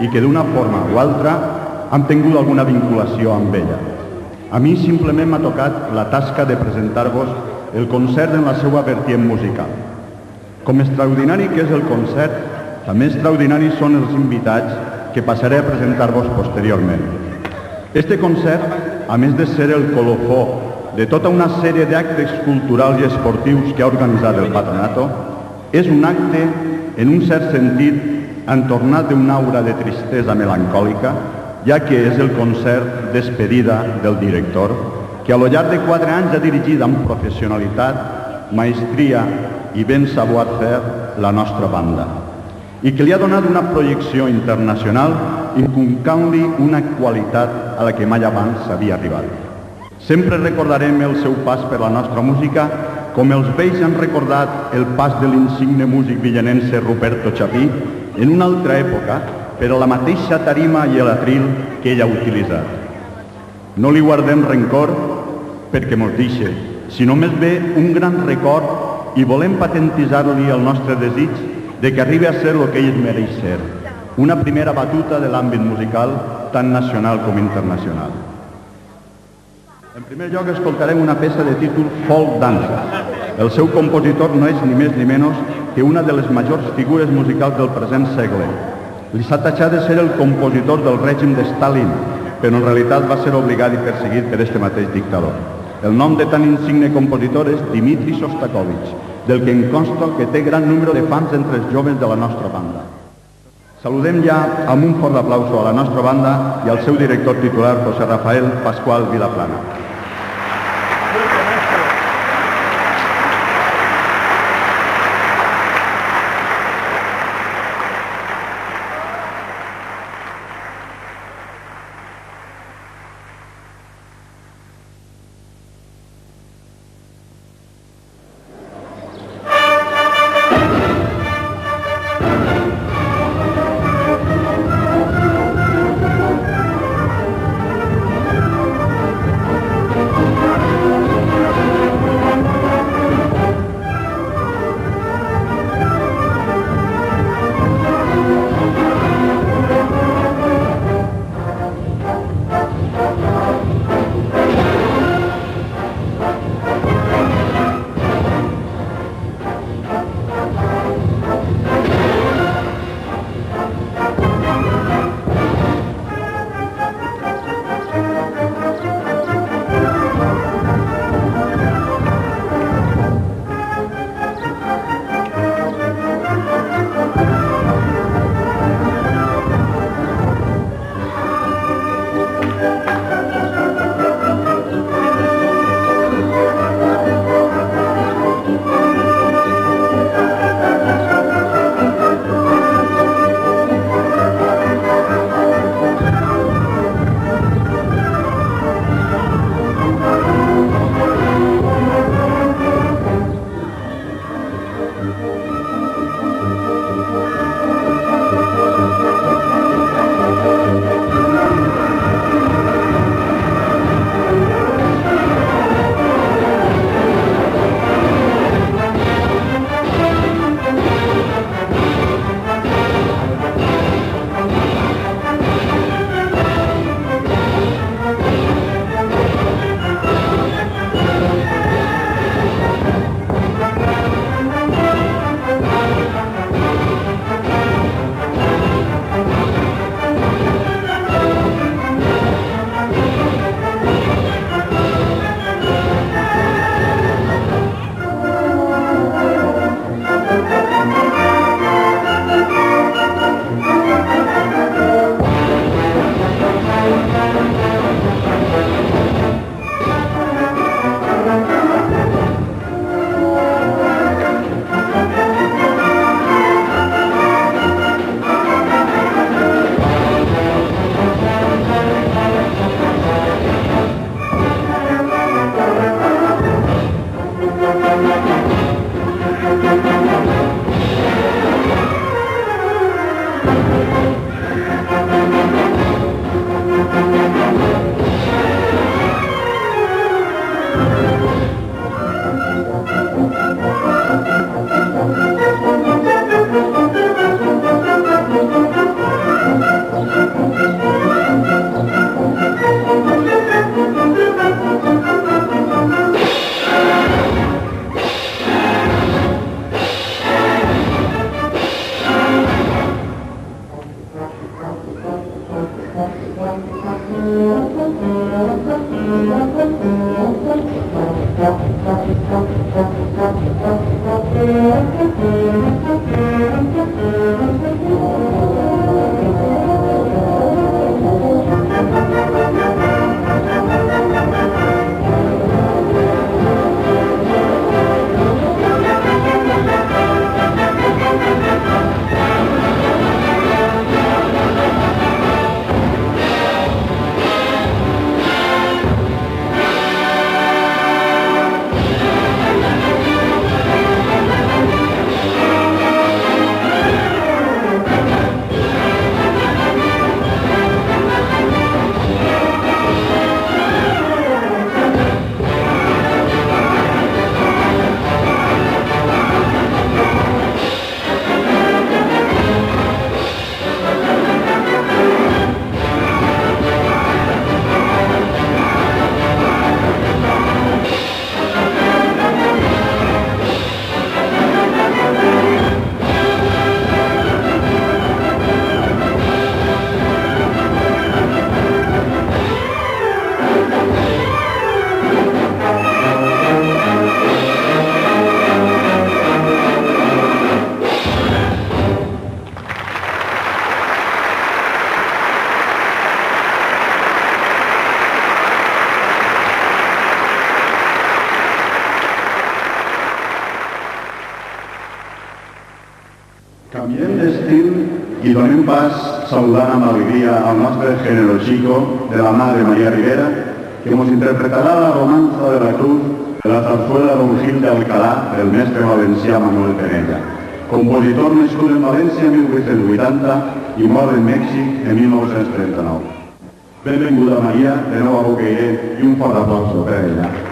i que d'una forma o altra han tingut alguna vinculació amb ella. A mi simplement m'ha tocat la tasca de presentar-vos el concert en la seva vertient musical. Com extraordinari que és el concert, també extraordinaris són els invitats que passaré a presentar-vos posteriorment. Este concert, a més de ser el colofó de tota una sèrie d'actes culturals i esportius que ha organitzat el Patronato, és un acte, en un cert sentit, entornat d'una aura de tristesa melancòlica, ja que és el concert despedida del director, que a lo llarg de 4 anys ha dirigit amb professionalitat, maestria i ben savoir-faire la nostra banda, i que li ha donat una projecció internacional inculcant-li una qualitat a la que mai abans s'havia arribat. Sempre recordarem el seu pas per la nostra música com els vells han recordat el pas de l'insigne músic villanense Ruperto Chapí en una altra època, per a la mateixa tarima i l'atril que ell ha utilitzat. No li guardem rencor perquè mos deixa, sinó més bé un gran record i volem patentitzar-li el nostre desig de que arribi a ser el que ell mereix ser, una primera batuta de l'àmbit musical tant nacional com internacional. En primer lloc escoltarem una peça de títol Folk Danza. El seu compositor no és ni més ni menys que una de les majors figures musicals del present segle. Li s'ha tatxat de ser el compositor del règim de Stalin, però en realitat va ser obligat i perseguit per este mateix dictador. El nom de tan insigne compositor és Dmitri Shostakovich, del que em consta que té gran número de fans entre els joves de la nostra banda. Saludem ja amb un fort aplauso a la nostra banda i al seu director titular, José Rafael Pascual Vilaplana. Primer pas saludant amb alegría al nostre género chico de la madre María Rivera, que nos interpretará la romanza de la cruz de la zarzuela Don Gil de Alcalá del mestre valencià Manuel Penella, compositor nascut en València en 1880 i mort en Mèxic en 1939. Benvinguda Maria, de nou a Bocairent i un fort aplauso per ella.